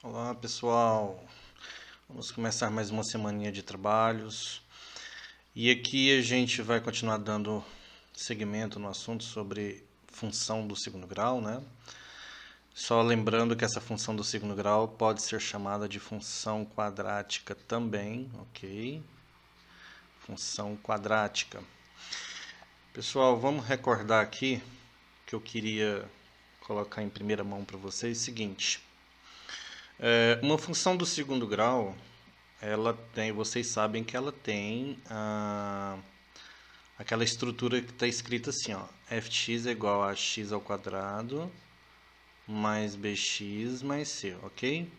Olá pessoal, vamos começar mais uma semaninha de trabalhos e aqui a gente vai continuar dando seguimento no assunto sobre função do segundo grau, né? Só lembrando que essa função do segundo grau pode ser chamada de função quadrática também, ok? Função quadrática. Pessoal, vamos recordar aqui que eu queria colocar em primeira mão para vocês o seguinte: uma função do segundo grau ela tem, vocês sabem que ela tem aquela estrutura que está escrita assim, ó, fx é igual a x ao quadrado mais bx mais c, ok?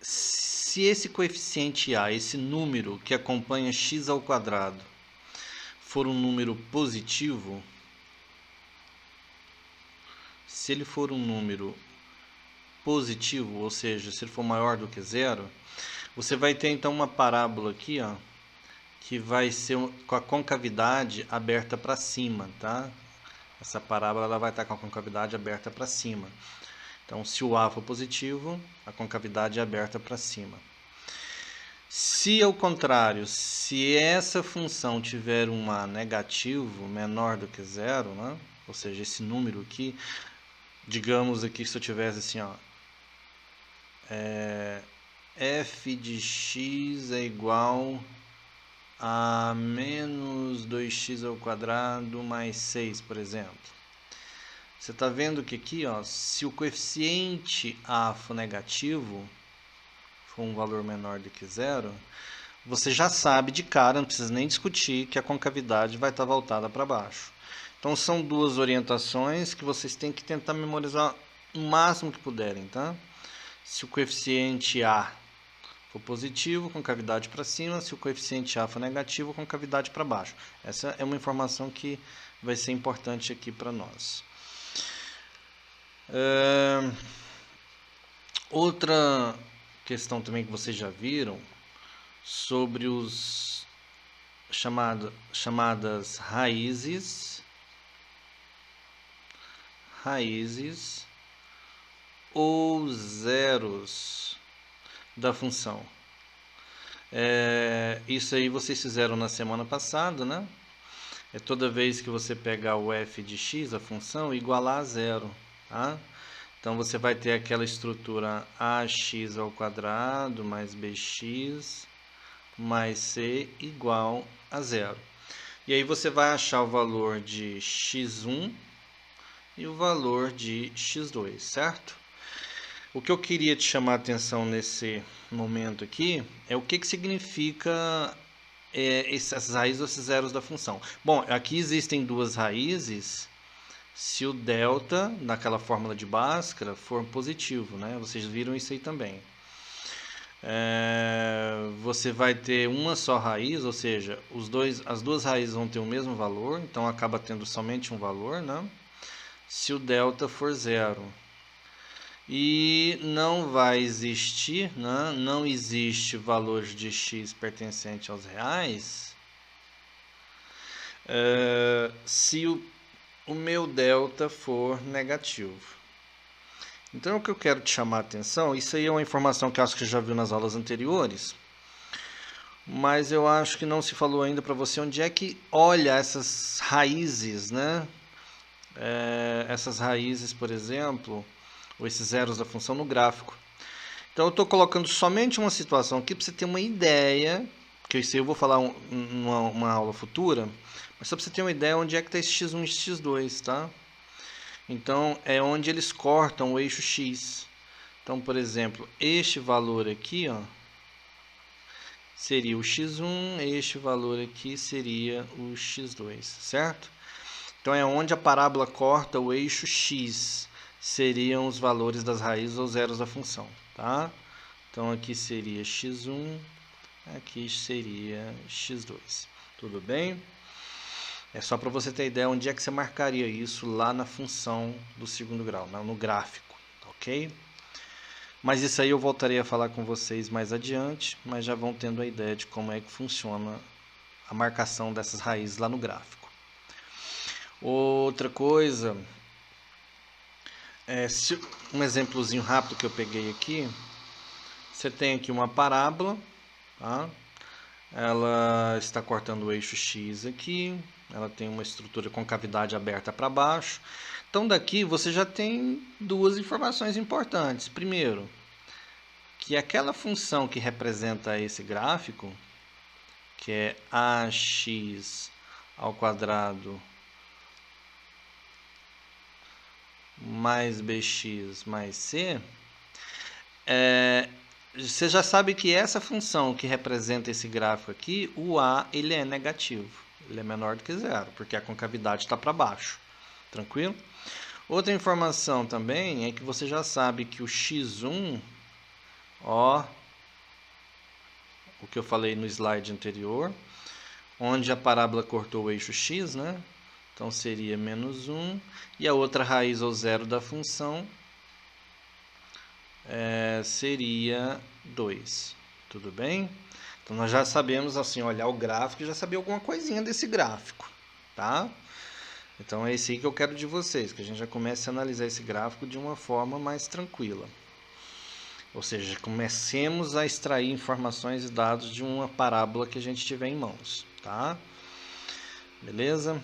Se esse coeficiente a, esse número que acompanha x ao quadrado, for um número positivo, se ele for um número positivo, ou seja, se ele for maior do que zero, você vai ter então uma parábola aqui, ó, que vai ser com a concavidade aberta para cima, tá? Essa parábola ela vai estar com a concavidade aberta para cima. Então, se o A for positivo, a concavidade é aberta para cima. Se ao contrário, se essa função tiver um A negativo menor do que zero, né? Ou seja, esse número aqui, digamos aqui se eu tivesse assim, ó, f de x é igual a menos 2x ao quadrado mais 6, por exemplo. Você está vendo que aqui, ó, se o coeficiente A for negativo, for um valor menor do que zero, você já sabe de cara, não precisa nem discutir, que a concavidade vai estar voltada para baixo. Então são duas orientações que vocês têm que tentar memorizar o máximo que puderem, tá? Se o coeficiente A for positivo, concavidade para cima. Se o coeficiente A for negativo, concavidade para baixo. Essa é uma informação que vai ser importante aqui para nós. Outra questão também que vocês já viram sobre os chamadas raízes ou zeros da função. Isso aí vocês fizeram na semana passada, né? É toda vez que você pegar o f de x, a função, igualar a zero, tá? Então você vai ter aquela estrutura ax ao quadrado mais bx mais c igual a zero. E aí você vai achar o valor de x1 e o valor de x2, certo? O que eu queria te chamar a atenção nesse momento aqui é o que significa essas raízes ou esses zeros da função. Bom, aqui existem duas raízes se o delta, naquela fórmula de Bhaskara, for positivo, né? Vocês viram isso aí também. Você vai ter uma só raiz, ou seja, as duas raízes vão ter o mesmo valor, então acaba tendo somente um valor, né? Se o delta for zero. E não vai existir, né? Não existe valor de x pertencente aos reais, se o meu delta for negativo. Então, o que eu quero te chamar a atenção, isso aí é uma informação que eu acho que você já viu nas aulas anteriores, mas eu acho que não se falou ainda para você onde é que olha essas raízes, né? Essas raízes, por exemplo, ou esses zeros da função no gráfico. Então, eu estou colocando somente uma situação aqui para você ter uma ideia, que isso aí eu vou falar numa aula futura, mas só para você ter uma ideia onde é que está esse x1 e x2, tá? Então, é onde eles cortam o eixo x. Então, por exemplo, este valor aqui, ó, seria o x1, este valor aqui seria o x2, certo? Então, é onde a parábola corta o eixo x, seriam os valores das raízes ou zeros da função, tá? Então, aqui seria x1, aqui seria x2, tudo bem? É só para você ter ideia onde é que você marcaria isso lá na função do segundo grau, no gráfico, ok? Mas isso aí eu voltarei a falar com vocês mais adiante, mas já vão tendo a ideia de como é que funciona a marcação dessas raízes lá no gráfico. Outra coisa, Um exemplozinho rápido que eu peguei aqui. Você tem aqui uma parábola, tá? Ela está cortando o eixo X aqui. Ela tem uma estrutura com cavidade aberta para baixo. Então daqui você já tem duas informações importantes. Primeiro, que aquela função que representa esse gráfico, que é ax ao quadrado mais bx mais c, você já sabe que essa função que representa esse gráfico aqui, o a, ele é negativo. Ele é menor do que zero, porque a concavidade está para baixo. Tranquilo? Outra informação também é que você já sabe que o x1, ó, o que eu falei no slide anterior, onde a parábola cortou o eixo x, né? Então seria menos 1, e a outra raiz ou zero da função seria 2. Tudo bem? Então nós já sabemos, assim, olhar o gráfico e já saber alguma coisinha desse gráfico, tá? Então é esse aí que eu quero de vocês, que a gente já comece a analisar esse gráfico de uma forma mais tranquila. Ou seja, comecemos a extrair informações e dados de uma parábola que a gente tiver em mãos, tá? Beleza?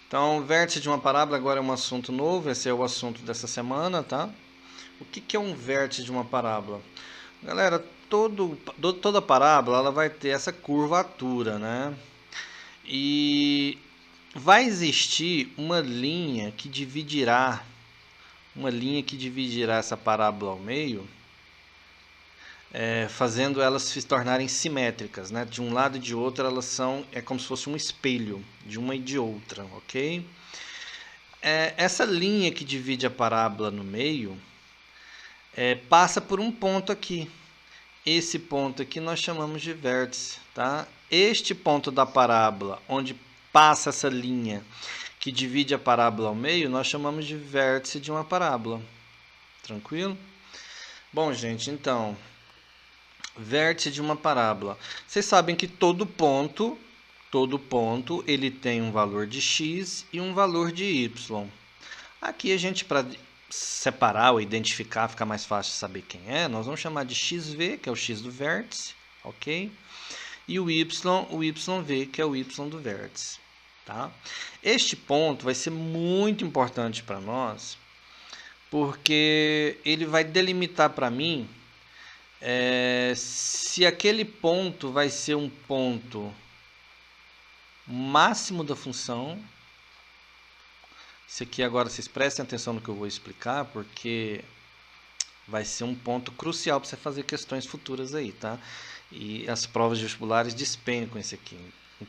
Então, vértice de uma parábola agora é um assunto novo, esse é o assunto dessa semana, tá? O que é um vértice de uma parábola? Galera, toda parábola ela vai ter essa curvatura, né? E vai existir uma linha que dividirá essa parábola ao meio, fazendo elas se tornarem simétricas, né? De um lado e de outro elas são como se fosse um espelho de uma e de outra, ok? Essa linha que divide a parábola no meio passa por um ponto aqui. Esse ponto aqui nós chamamos de vértice, tá? Este ponto da parábola, onde passa essa linha que divide a parábola ao meio, nós chamamos de vértice de uma parábola. Tranquilo? Bom, gente, então, vértice de uma parábola. Vocês sabem que todo ponto, ele tem um valor de x e um valor de y. Aqui a gente, para separar ou identificar, ficar mais fácil de saber quem é, nós vamos chamar de xv, que é o x do vértice, ok? E o yv, que é o y do vértice, tá? Este ponto vai ser muito importante para nós, porque ele vai delimitar para mim se aquele ponto vai ser um ponto máximo da função. Isso aqui agora vocês prestem atenção no que eu vou explicar, porque vai ser um ponto crucial para você fazer questões futuras aí, tá? E as provas vestibulares despencam esse aqui,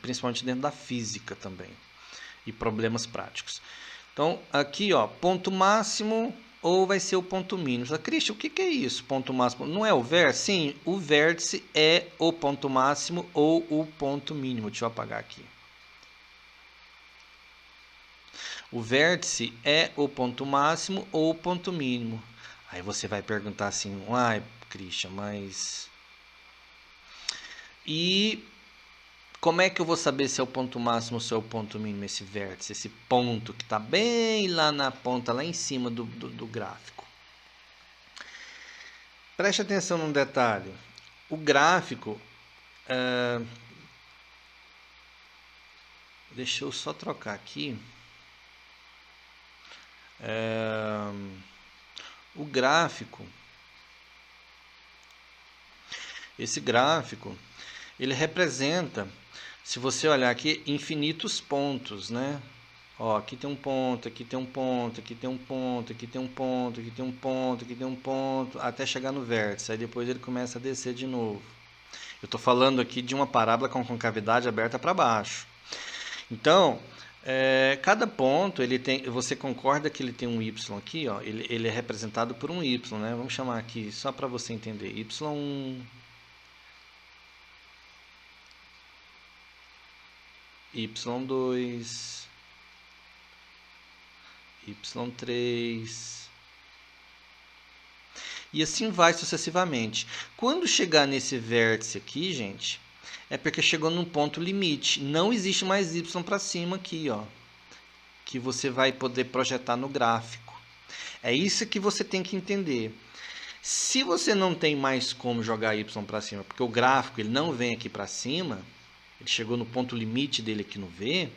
principalmente dentro da física também, e problemas práticos. Então, aqui, ó, ponto máximo ou vai ser o ponto mínimo. Cristian, o que é isso, ponto máximo? Não é o vértice? Sim, o vértice é o ponto máximo ou o ponto mínimo. Deixa eu apagar aqui. O vértice é o ponto máximo ou o ponto mínimo. Aí você vai perguntar assim, ai, Christian, mas... E como é que eu vou saber se é o ponto máximo ou se é o ponto mínimo, esse vértice, esse ponto que está bem lá na ponta, lá em cima do gráfico? Preste atenção num detalhe. O gráfico... Deixa eu só trocar aqui. O gráfico, esse gráfico, ele representa, se você olhar aqui, infinitos pontos, né? Ó, aqui tem um ponto, aqui tem um ponto, aqui tem um ponto, aqui tem um ponto, aqui tem um ponto, aqui tem um ponto, até chegar no vértice. Aí depois ele começa a descer de novo. Eu estou falando aqui de uma parábola com concavidade aberta para baixo. Então, cada ponto, ele tem, você concorda que ele tem um y aqui, ó, ele é representado por um y, né? Vamos chamar aqui, só para você entender, y1, y2, y3, e assim vai sucessivamente. Quando chegar nesse vértice aqui, gente, é porque chegou num ponto limite. Não existe mais y para cima aqui, ó, que você vai poder projetar no gráfico. É isso que você tem que entender. Se você não tem mais como jogar y para cima, porque o gráfico ele não vem aqui para cima, ele chegou no ponto limite dele aqui no V,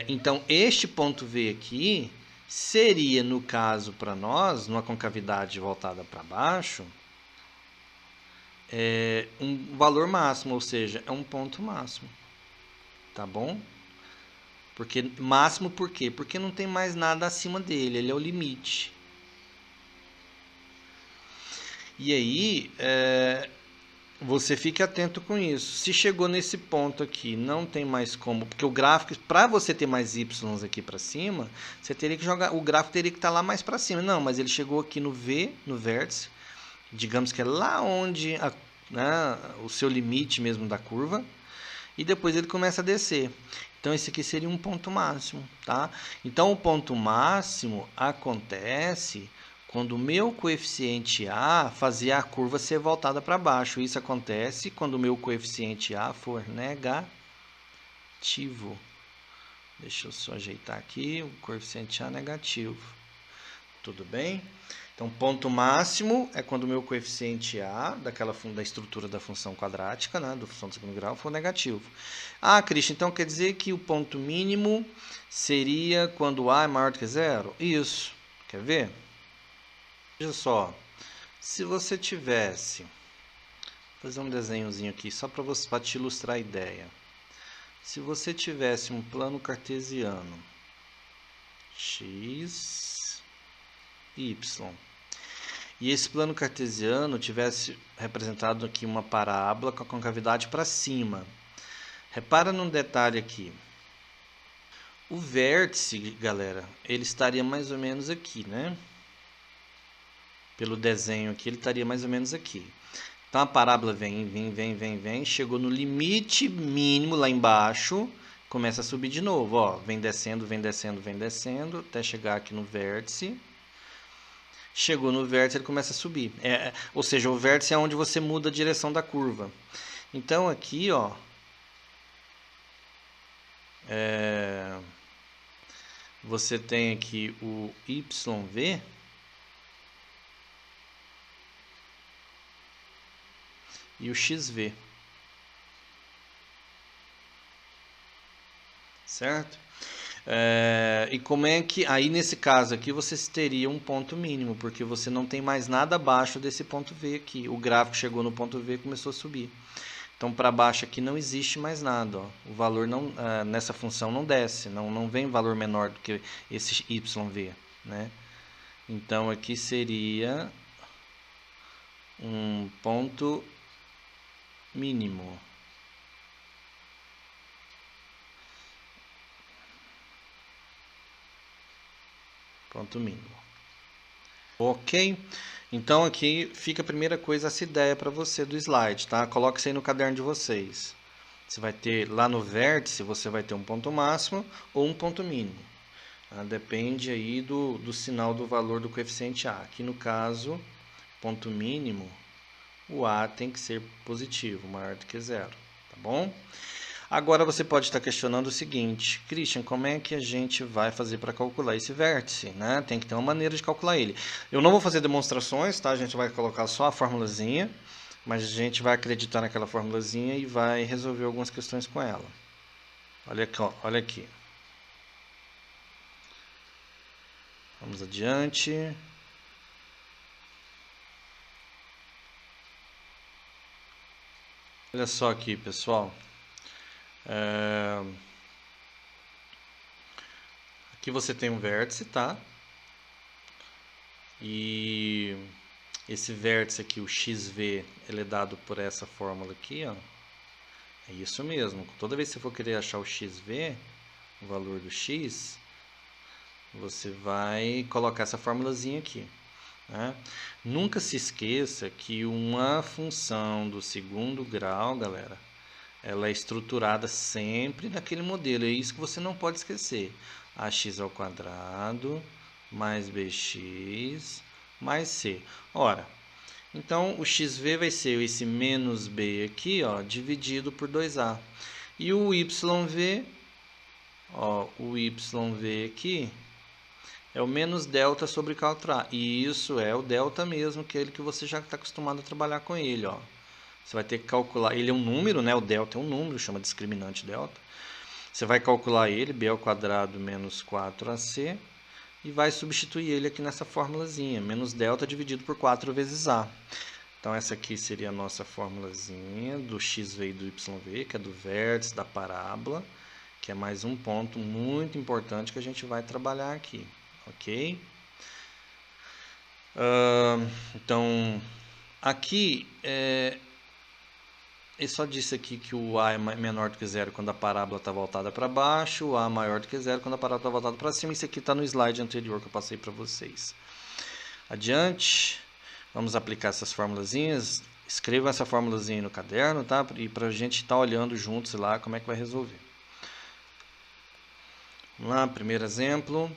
então este ponto V aqui seria, no caso para nós, numa concavidade voltada para baixo, um valor máximo, ou seja, é um ponto máximo. Tá bom? Porque máximo por quê? Porque não tem mais nada acima dele, ele é o limite. E aí, você fique atento com isso. Se chegou nesse ponto aqui, não tem mais como, porque o gráfico, para você ter mais y aqui para cima, você teria que jogar, o gráfico teria que estar lá mais para cima. Não, mas ele chegou aqui no V, no vértice, digamos que é lá onde né, o seu limite mesmo da curva, e depois ele começa a descer. Então esse aqui seria um ponto máximo, tá? Então o ponto máximo acontece quando o meu coeficiente A fazia a curva ser voltada para baixo. Isso acontece quando o meu coeficiente A for negativo. Deixa eu só ajeitar aqui, o coeficiente A negativo. Tudo bem? Então, ponto máximo é quando o meu coeficiente A, da estrutura da função quadrática, né, da função de segundo grau, for negativo. Ah, Cristian, então quer dizer que o ponto mínimo seria quando A é maior do que zero? Isso. Quer ver? Veja só. Se você tivesse... Vou fazer um desenhozinho aqui, só para te ilustrar a ideia. Se você tivesse um plano cartesiano x, y, e esse plano cartesiano tivesse representado aqui uma parábola com a concavidade para cima. Repara num detalhe aqui. O vértice, galera, ele estaria mais ou menos aqui, né? Pelo desenho aqui, ele estaria mais ou menos aqui. Então a parábola vem, chegou no limite mínimo lá embaixo, começa a subir de novo, ó, vem descendo, até chegar aqui no vértice. Chegou no vértice, ele começa a subir. Ou seja, o vértice é onde você muda a direção da curva. Então aqui, ó, você tem aqui o YV e o XV. Certo? E como é que... Aí, nesse caso aqui, você teria um ponto mínimo, porque você não tem mais nada abaixo desse ponto V aqui. O gráfico chegou no ponto V e começou a subir. Então, para baixo aqui não existe mais nada. Ó. O valor não, nessa função não desce, não vem valor menor do que esse YV. Né? Então, aqui seria um ponto mínimo. Ponto mínimo. Ok? Então aqui fica a primeira coisa, essa ideia para você do slide, tá? Coloque isso aí no caderno de vocês. Você vai ter lá no vértice, você vai ter um ponto máximo ou um ponto mínimo. Tá? Depende aí do sinal do valor do coeficiente A. Aqui no caso, ponto mínimo, o A tem que ser positivo, maior do que zero, tá bom? Agora você pode estar questionando o seguinte, Christian, como é que a gente vai fazer para calcular esse vértice? Né? Tem que ter uma maneira de calcular ele. Eu não vou fazer demonstrações, tá? A gente vai colocar só a formulazinha, mas a gente vai acreditar naquela formulazinha e vai resolver algumas questões com ela. Olha aqui, ó, olha aqui. Vamos adiante. Olha só aqui, pessoal. Aqui você tem um vértice, tá? E esse vértice aqui, o XV, ele é dado por essa fórmula aqui, ó. É isso mesmo. Toda vez que você for querer achar o XV, o valor do X, você vai colocar essa formulazinha aqui. Né? Nunca se esqueça que uma função do segundo grau, galera, ela é estruturada sempre naquele modelo. É isso que você não pode esquecer. Ax ao quadrado mais bx mais c. Ora, então o xv vai ser esse menos b aqui, ó, dividido por 2a. E o yv, ó, o yv aqui É o menos delta sobre 4A. E isso é o delta mesmo, que é ele que você já está acostumado a trabalhar com ele, ó. Você vai ter que calcular, ele é um número, né? O delta é um número, chama discriminante delta. Você vai calcular ele, b ao quadrado menos 4ac, e vai substituir ele aqui nessa formulazinha, menos delta dividido por 4 vezes a. Então essa aqui seria a nossa formulazinha do xv e do yv, que é do vértice da parábola, que é mais um ponto muito importante que a gente vai trabalhar aqui, ok? Então, aqui, ele só disse aqui que o A é menor do que zero quando a parábola está voltada para baixo, o A é maior do que zero quando a parábola está voltada para cima. Isso aqui está no slide anterior que eu passei para vocês. Adiante, vamos aplicar essas formulazinhas. Escrevam essa formulazinha no caderno, tá? E para a gente estar olhando juntos lá como é que vai resolver. Vamos lá, primeiro exemplo.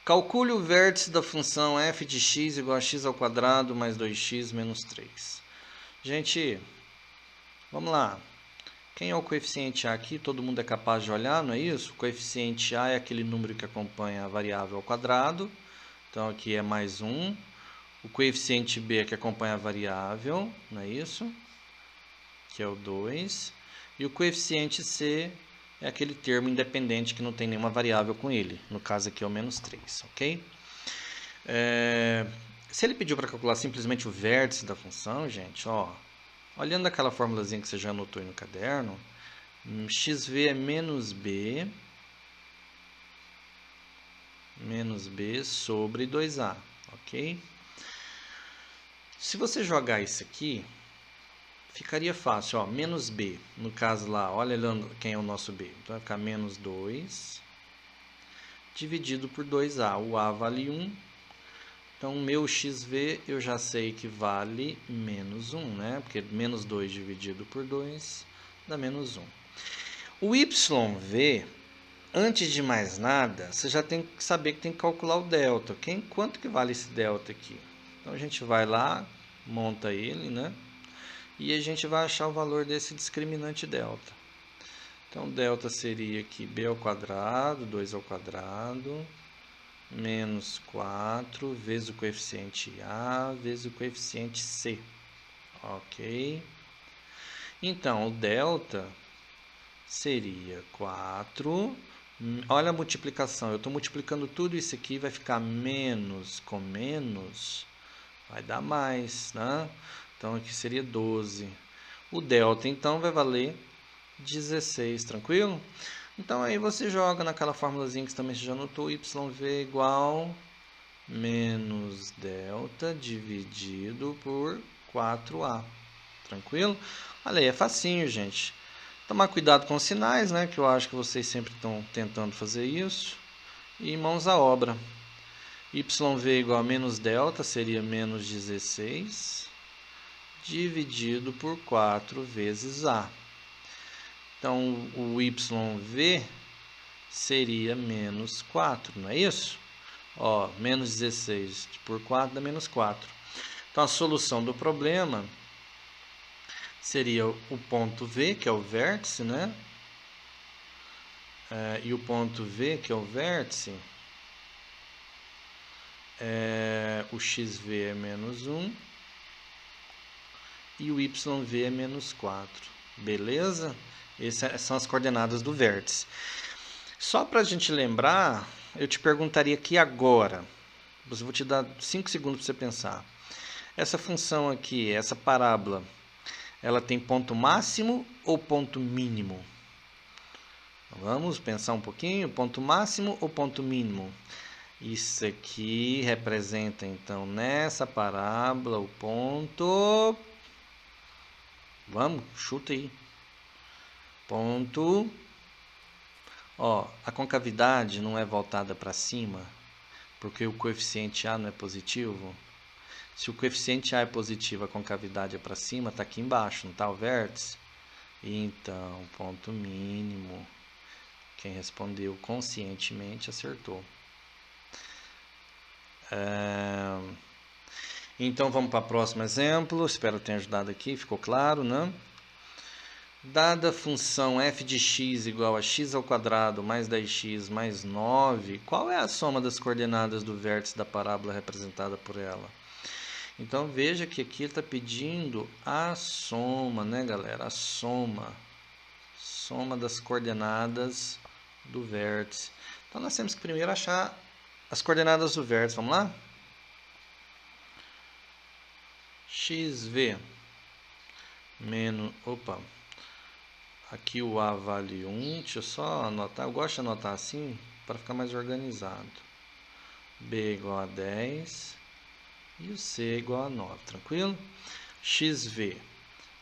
Calcule o vértice da função f de x igual a x ao quadrado mais 2x menos 3. Gente, vamos lá. Quem é o coeficiente A aqui? Todo mundo é capaz de olhar, não é isso? O coeficiente A é aquele número que acompanha a variável ao quadrado. Então, aqui é mais 1. O coeficiente B é que acompanha a variável, não é isso? Que é o 2. E o coeficiente C é aquele termo independente que não tem nenhuma variável com ele. No caso aqui é o menos 3, ok? Se ele pediu para calcular simplesmente o vértice da função, gente, ó, olhando aquela formulazinha que você já anotou aí no caderno, xv é menos b sobre 2a, ok? Se você jogar isso aqui, ficaria fácil, ó, menos b, no caso lá, olha quem é o nosso b, então vai ficar menos 2 dividido por 2a, o a vale 1, então meu xv eu já sei que vale menos 1, né? Porque menos 2 dividido por 2 dá menos 1. O YV, antes de mais nada, você já tem que saber que tem que calcular o delta. Quanto que vale esse delta aqui? Então a gente vai lá, monta ele, né? E a gente vai achar o valor desse discriminante delta. Então delta seria aqui b ao quadrado, 2 ao quadrado, menos 4 vezes o coeficiente A vezes o coeficiente C. Ok? Então, o delta seria 4. Olha a multiplicação. Eu estou multiplicando tudo isso aqui, vai ficar menos com menos, vai dar mais, né? Então, aqui seria 12. O delta, então, vai valer 16, tranquilo? Então, aí você joga naquela formulazinha que também você já anotou, YV igual menos delta dividido por 4A. Tranquilo? Olha aí, é facinho, gente. Tomar cuidado com os sinais, né? Que eu acho que vocês sempre estão tentando fazer isso. E mãos à obra. YV igual a menos delta seria menos 16 dividido por 4 vezes A. Então, o YV seria menos 4, não é isso? Ó, menos 16 por 4 dá menos 4. Então, a solução do problema seria o ponto V, que é o vértice, né? E o ponto V, que é o vértice, o XV é menos 1 e o YV é menos 4. Beleza? Essas são as coordenadas do vértice. Só para a gente lembrar, eu te perguntaria aqui agora. Eu vou te dar 5 segundos para você pensar. Essa função aqui, essa parábola, ela tem ponto máximo ou ponto mínimo? Vamos pensar um pouquinho. Ponto máximo ou ponto mínimo? Isso aqui representa, então, nessa parábola, o ponto... Vamos, chuta aí. Ponto... Ó, a concavidade não é voltada para cima, porque o coeficiente A não é positivo. Se o coeficiente A é positivo, a concavidade é para cima, está aqui embaixo, não está o vértice? Então, ponto mínimo. Quem respondeu conscientemente acertou. Então, vamos para o próximo exemplo. Espero ter ajudado aqui, ficou claro, né? Dada a função f de x igual a x ao quadrado mais 10x mais 9, qual é a soma das coordenadas do vértice da parábola representada por ela? Então, veja que aqui ele está pedindo a soma, né, galera? A soma das coordenadas do vértice. Então, nós temos que primeiro achar as coordenadas do vértice. Vamos lá? xv menos... Opa! Aqui o A vale 1. Deixa eu só anotar. Eu gosto de anotar assim para ficar mais organizado. B igual a 10. E o C igual a 9. Tranquilo? xv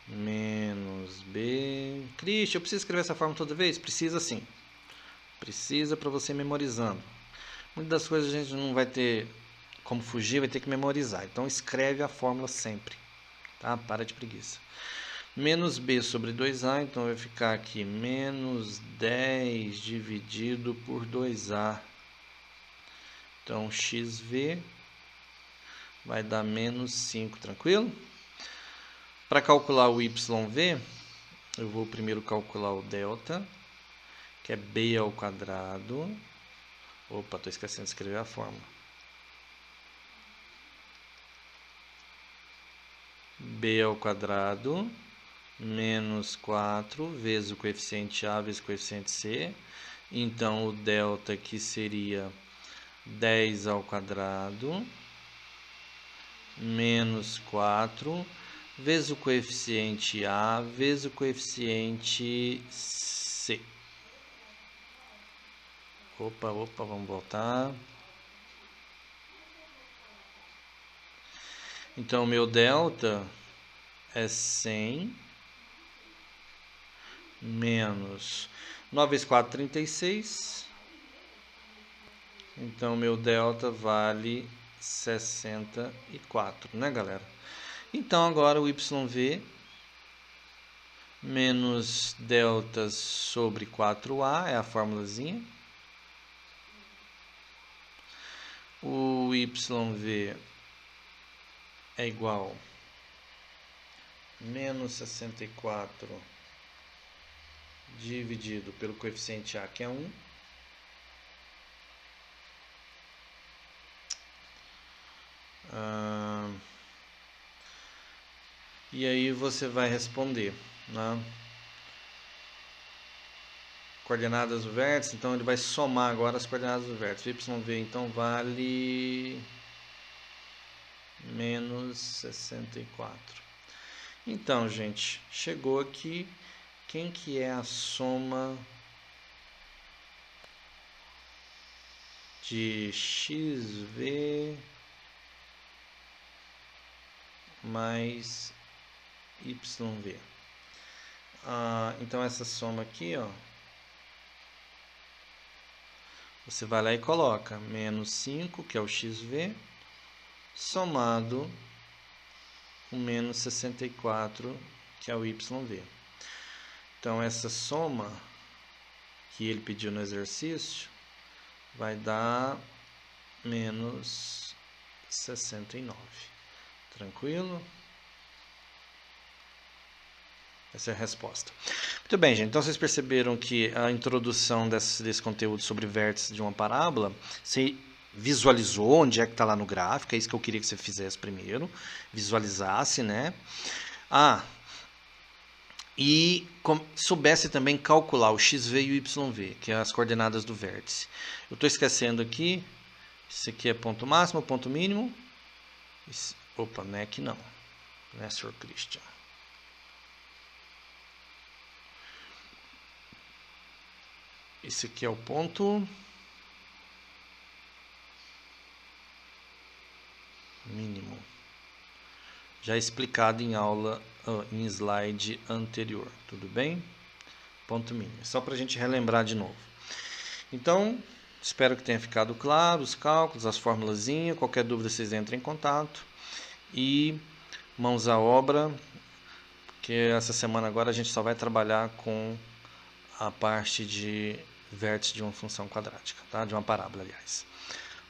menos B... Cristian, eu preciso escrever essa forma toda vez? Precisa sim. Precisa para você ir memorizando. Muitas das coisas a gente não vai ter como fugir, vai ter que memorizar. Então escreve a fórmula sempre. Tá? Para de preguiça. Menos B sobre 2A, então vai ficar aqui menos 10 dividido por 2A. Então xv vai dar menos 5, tranquilo? Para calcular o YV, eu vou primeiro calcular o delta, que é B ao quadrado. Opa, estou esquecendo de escrever a fórmula. B ao quadrado menos 4 vezes o coeficiente A vezes o coeficiente C. Então, o delta aqui seria 10 ao quadrado menos 4 vezes o coeficiente A vezes o coeficiente C. Opa, vamos voltar. Então, meu delta é 100 menos 9 vezes 4, 36. Então, meu delta vale 64, né, galera? Então, agora o YV menos delta sobre 4A é a formulazinha. O YV é igual a menos 64 dividido pelo coeficiente A, que é 1. E aí você vai responder, né? Coordenadas do vértice, então ele vai somar agora as coordenadas do vértice. YV então vale menos 64. Então, gente, chegou aqui. Quem que é a soma de xv mais YV? Então, essa soma aqui, ó, você vai lá e coloca menos 5, que é o xv, somado com menos 64, que é o YV. Então, essa soma que ele pediu no exercício vai dar menos 69. Tranquilo? Essa é a resposta. Muito bem, gente. Então, vocês perceberam que a introdução desse conteúdo sobre vértices de uma parábola, você visualizou onde é que está lá no gráfico, é isso que eu queria que você fizesse primeiro, visualizasse, né? E soubesse também calcular o xv e o yv, que é as coordenadas do vértice. Eu estou esquecendo aqui, esse aqui é ponto máximo, ponto mínimo. Opa, não é aqui não, né, Sr. Christian? Esse aqui é o ponto mínimo, já explicado em aula, em slide anterior, tudo bem? Ponto mínimo, só para a gente relembrar de novo. Então, espero que tenha ficado claro os cálculos, as formulazinhas. Qualquer dúvida, vocês entrem em contato. E mãos à obra, que essa semana agora a gente só vai trabalhar com a parte de vértice de uma função quadrática, tá? De uma parábola, aliás.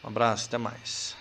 Um abraço, até mais.